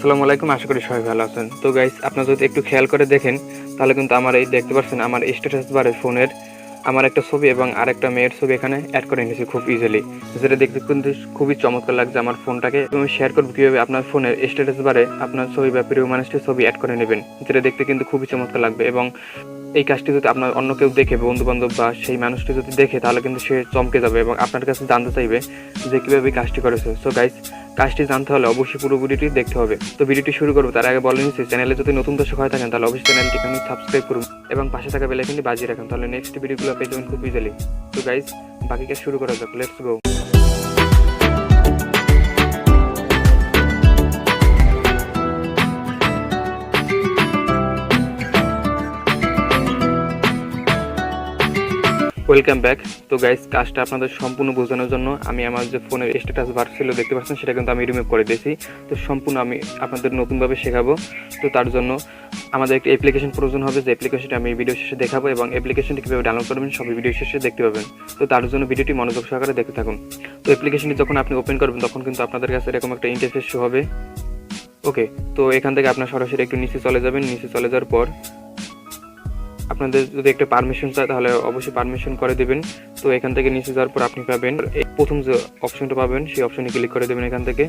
আসসালামু আলাইকুম, আশা করি সবাই ভালো আছেন। তো গাইস, আপনারা যদি একটু খেয়াল করে দেখেন তাহলে কিন্তু আমার এই দেখতে পাচ্ছেন আমার স্ট্যাটাস বারে ফোনের আমার একটা ছবি এবং আরেকটা মেয়ের ছবি এখানে অ্যাড করে নিয়েছি খুব ইজিলি, যেটা দেখতে কিন্তু খুবই চমৎকার লাগছে আমার ফোনটাকে। এবং শেয়ার করবো কীভাবে আপনার ফোনের স্ট্যাটাস বারে আপনার ছবি বা প্রিয় মানুষটির ছবি অ্যাড করে নেবেন, যেটা দেখতে কিন্তু খুবই চমৎকার লাগবে। এবং এই কাজটি যদি আপনার অন্য কেউ দেখে, বন্ধু বান্ধব বা সেই মানুষটি যদি দেখে, তাহলে কিন্তু সে চমকে যাবে এবং আপনার কাছে জানতে চাইবে যে কীভাবে এই কাজটি করেছে। সো গাইস, কাজটি জানতে হলে অবশ্যই পুরো ভিডিওটি দেখতে হবে। তো ভিডিওটি শুরু করবো তার আগে বলে নিচ্ছি, চ্যানেলে যদি নতুন দর্শক হয়ে থাকেন তাহলে অবশ্যই চ্যানেলটিকে আমি সাবস্ক্রাইব করুন এবং পাশে থাকা বেল আইকনটি বাজিয়ে রাখুন, তাহলে নেক্সট ভিডিওগুলো পেয়ে যাবেন খুব ইজিলি। তো গাইস, বাকি কাজ শুরু করা যাক, লেটস গো। Welcome back. তো গাইস, কাজটা আপনাদের সম্পূর্ণ বোঝানোর জন্য আমি আমার যে ফোনের স্ট্যাটাস বার ছিল দেখতে পাচ্ছেন, সেটা কিন্তু আমি রিমুভ করে দিয়েছি। তো সম্পূর্ণ আমি আপনাদের নতুনভাবে শেখাবো। তো তার জন্য আমাদের একটি অ্যাপ্লিকেশন প্রয়োজন হবে, যে অ্যাপ্লিকেশনটি আমি ভিডিও শেষে দেখাবো এবং অ্যাপ্লিকেশনটি কীভাবে ডাউনলোড করবেন সবই ভিডিও শেষে দেখতে পাবেন। তো তার জন্য ভিডিওটি মনোযোগ সহকারে দেখতে থাকুন। তো অ্যাপ্লিকেশনটি যখন আপনি ওপেন করবেন তখন কিন্তু আপনাদের কাছে এরকম একটা ইন্টারফেস শো হবে। ওকে, তো এখান থেকে আপনার সরাসরি একটু নিচে চলে যাবেন। নিচে চলে যাওয়ার পর আপনাদের যদি একটা পারমিশন চায় তাহলে অবশ্যই পারমিশন করে দেবেন। তো এখান থেকে নিচে যাওয়ার পর আপনি পাবেন এই প্রথম যে অপশনটা পাবেন, সেই অপশনে ক্লিক করে দেবেন এখান থেকে।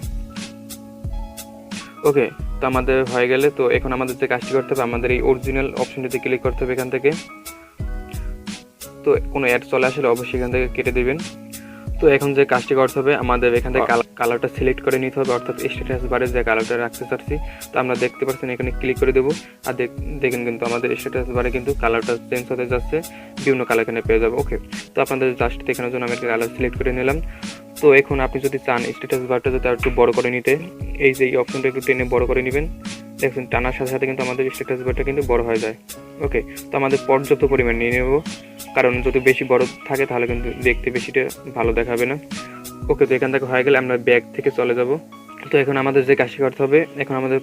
ওকে, তো আমাদের হয়ে গেলে তো এখন আমাদের যে কাজটি করতে হবে, আমাদের এই অরিজিনাল অপশনটিতে ক্লিক করতে হবে এখান থেকে। তো কোনো অ্যাড চলে আসলে অবশ্যই এখান থেকে কেটে দেবেন। তো এখন যে কাজটি করতে হবে, আমাদের এখান থেকে কালারটা সিলেক্ট করে নিতে হবে, অর্থাৎ স্ট্যাটাস বারে যে কালারটা রাখতে চাচ্ছি। তো আমরা দেখতে পাচ্ছেন এখানে ক্লিক করে দেবো। আর দেখেন কিন্তু আমাদের স্ট্যাটাস বারে কিন্তু কালারটা চেঞ্জ হতে যাচ্ছে, বিভিন্ন কালার এখানে পেয়ে যাবো। ওকে, তো আপনাদের জাস্ট দেখানোর জন্য আমি একটা কালার সিলেক্ট করে নিলাম। তো এখন আপনি যদি চান স্ট্যাটাস বারটা যদি আর একটু বড় করে নিতে, এই যে এই অপশনটা একটু টেনে বড় করে নেবেন। দেখুন, টানার সাথে সাথে কিন্তু আমাদের স্ট্যাটাস বারটা কিন্তু বড় হয়ে যায়। ওকে, তো আমাদের পর্যাপ্ত পরিমাণ নিয়ে নেব, কারণ যদি বেশি বড় থাকে তাহলে কিন্তু দেখতে বেশিটা ভালো দেখাবে না। ওকে, তো এখান থেকে হয়ে গেলে আমরা ব্যাক থেকে চলে যাব। তো এখন আমাদের যে কাজটি করতে হবে, এখন আমাদের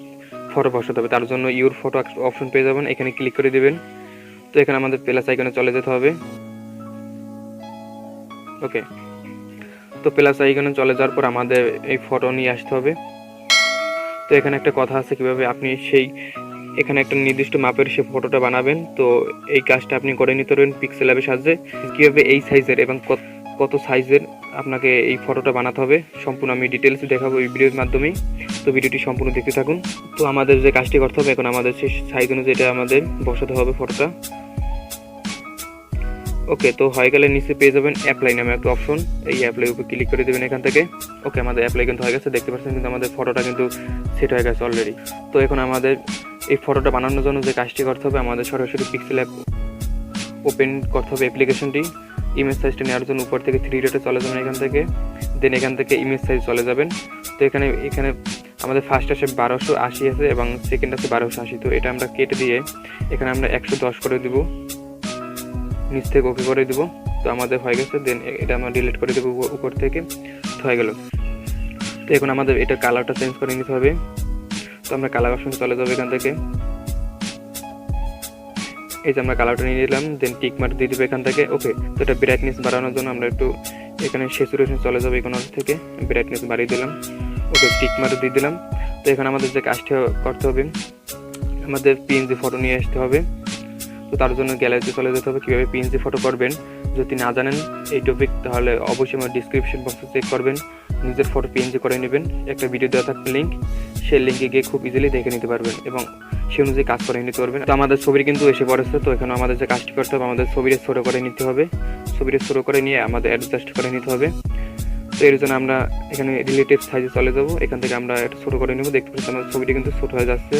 ফটো বসাতে হবে। তার জন্য ইউর ফটো অপশন পেয়ে যাবেন, এখানে ক্লিক করে দেবেন। তো এখানে আমাদের প্লাস আইকনে চলে যেতে হবে। ওকে, তো প্লাস আইকনে চলে যাওয়ার পর আমাদের এই ফটো নিয়ে আসতে হবে। তো এখানে একটা কথা আছে, কিভাবে আপনি সেই এখানে একটা নির্দিষ্ট মাপের সে ফটোটা বানাবেন। তো এই কাজটা আপনি করে নিতে পারবেন পিক্সেল অ্যাপের সাহায্যে। কীভাবে এই সাইজের এবং কত সাইজের আপনাকে এই ফটোটা বানাতে হবে সম্পূর্ণ আমি ডিটেলস দেখাবো এই ভিডিওর মাধ্যমেই। তো ভিডিওটি সম্পূর্ণ দেখতে থাকুন। তো আমাদের যে কাজটি করতে হবে, এখন আমাদের সেই সাইজ অনুযায়ী এটা আমাদের বসাতে হবে ফটোটা। ওকে, তো হয়ে গেলে নিচে পেয়ে যাবেন অ্যাপ্লাই নামে একটা অপশন, এই অ্যাপ্লাই উপর ক্লিক করে দেবেন এখান থেকে। ওকে, আমাদের অ্যাপ্লাই কিন্তু হয়ে গেছে, দেখতে পাচ্ছেন কিন্তু আমাদের ফটোটা কিন্তু সেট হয়ে গেছে অলরেডি। তো এখন আমাদের এই ফটোটা বানানোর জন্য যে কাজটি করতে হবে, আমাদের সরাসরি পিক্সেল অ্যাপ ওপেন করতে হবে অ্যাপ্লিকেশনটি। ইমেজ সাইজটা নেওয়ার জন্য উপর থেকে 3 ডটে চলে যাবেন এখান থেকে, দেন এখান থেকে ইমেজ সাইজ চলে যাবেন। তো এখানে আমাদের ফার্স্ট আছে 1280 আছে এবং সেকেন্ড আছে 1280। তো এটা আমরা কেটে দিয়ে এখানে আমরা 110 করে দিব, নিচ থেকে ওকে করে দিব। তো আমাদের হয়ে গেছে, দেন এটা আমরা ডিলিট করে দেবো উপর থেকে। হয়ে গেল। তো এখন আমাদের এটা কালারটা চেঞ্জ করে নিতে হবে। তো আমরা কালার অপশনে চলে যাবো এখান থেকে। এই যে আমরা কালারটা নিয়ে নিলাম, দেন টিক মার্ক দিয়ে দেবো এখান থেকে। ওকে, তো এটা ব্রাইটনেস বাড়ানোর জন্য আমরা একটু এখানে স্যাচুরেশন চলে যাবো, এখান থেকে ব্রাইটনেস বাড়িয়ে দিলাম। ওকে, টিক মার্ক দিয়ে দিলাম। তো এখানে আমাদের যে কাজটি করতে হবে, আমাদের পিএনজি ফটো নিয়ে আসতে হবে। তো তার জন্য গ্যালারিতে চলে যেতে হবে। কীভাবে পিএনজি ফটো করবেন যদি না জানেন এই টপিক, তাহলে অবশ্যই আমার ডিসক্রিপশন বক্সে চেক করবেন, নিজের ফটো পিএনজি করে নেবেন। একটা ভিডিও দেওয়া থাকবে লিঙ্ক, সেই লিঙ্কে গিয়ে খুব ইজিলি দেখে নিতে পারবেন এবং সেই অনুযায়ী কাজ করে নিতে পারবেন। তো আমাদের ছবির কিন্তু এসে পড়েছে। তো এখানে আমাদের যে কাজটি করতে হবে, আমাদের ছবিটা ছোটো করে নিতে হবে। ছবিটা ছোটো করে নিয়ে আমাদের অ্যাডজাস্ট করে নিতে হবে। তো এর জন্য আমরা এখানে রিলেটিভ সাইজে চলে যাব, এখান থেকে আমরা একটু ছোটো করে নেব। দেখতে পাচ্ছি আমাদের ছবিটা কিন্তু ছোটো হয়ে যাচ্ছে।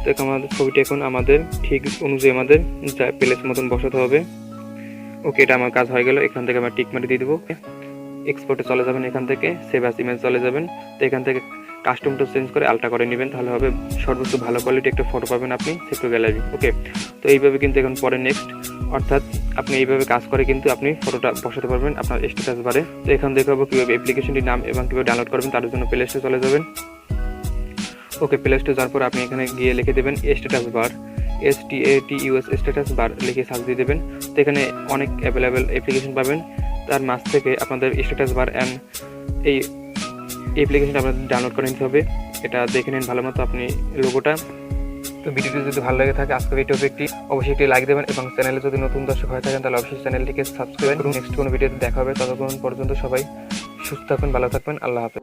তো এখন আমাদের ছবিটা এখন আমাদের ঠিক অনুযায়ী আমাদের যা প্লেস মতন বসাতে হবে। ওকে, এটা আমার কাজ হয়ে গেল। এখান থেকে আমরা টিক মারি দিয়ে দেবো। এক্সপোর্টে চলে যাবেন, এখান থেকে সেভ অ্যাজ ইমেজ চলে যাবেন। তো এখান থেকে কাস্টমটা চেঞ্জ করে আলট্রা করে নেবেন, তাহলে হবে সর্বোচ্চ ভালো কোয়ালিটি একটা ফটো পাবেন আপনি সেক্টর গ্যালারি। ওকে, তো এইভাবে কিন্তু এখন পরে নেক্সট, অর্থাৎ আপনি এইভাবে কাজ করে কিন্তু আপনি ফটোটা বসাতে পারবেন আপনার স্ট্যাটাস বারে। তো এখান দেখাবো কীভাবে অ্যাপ্লিকেশনটির নাম এবং কীভাবে ডাউনলোড করবেন, তার জন্য প্লে স্টোরে চলে যাবেন। ওকে, প্লে স্টোরে যাওয়ার পর আপনি এখানে গিয়ে লিখে দেবেন status bar, STATUS status bar লিখে সার্চ দিয়ে দেবেন। তো এখানে অনেক অ্যাভেলেবেল অ্যাপ্লিকেশন পাবেন, তার মাঝ থেকে আপনাদের স্ট্যাটাস বার অ্যান্ড এই অ্যাপ্লিকেশনটা আপনাদের ডাউনলোড করে নিতে হবে। এটা দেখে নিন ভালো মতো আপনি লোগোটা। তো ভিডিওটি যদি ভালো লেগে থাকে আজকের এই টপিকটি, অবশ্যই একটি লাইক দেবেন এবং চ্যানেলে যদি নতুন দর্শক হয়ে থাকেন তাহলে অবশ্যই চ্যানেলটিকে সাবস্ক্রাইব করুন। নেক্সট কোনো ভিডিওতে দেখা হবে, ততক্ষণ পর্যন্ত সবাই সুস্থ থাকবেন, ভালো থাকবেন, আল্লাহ হাফেজ।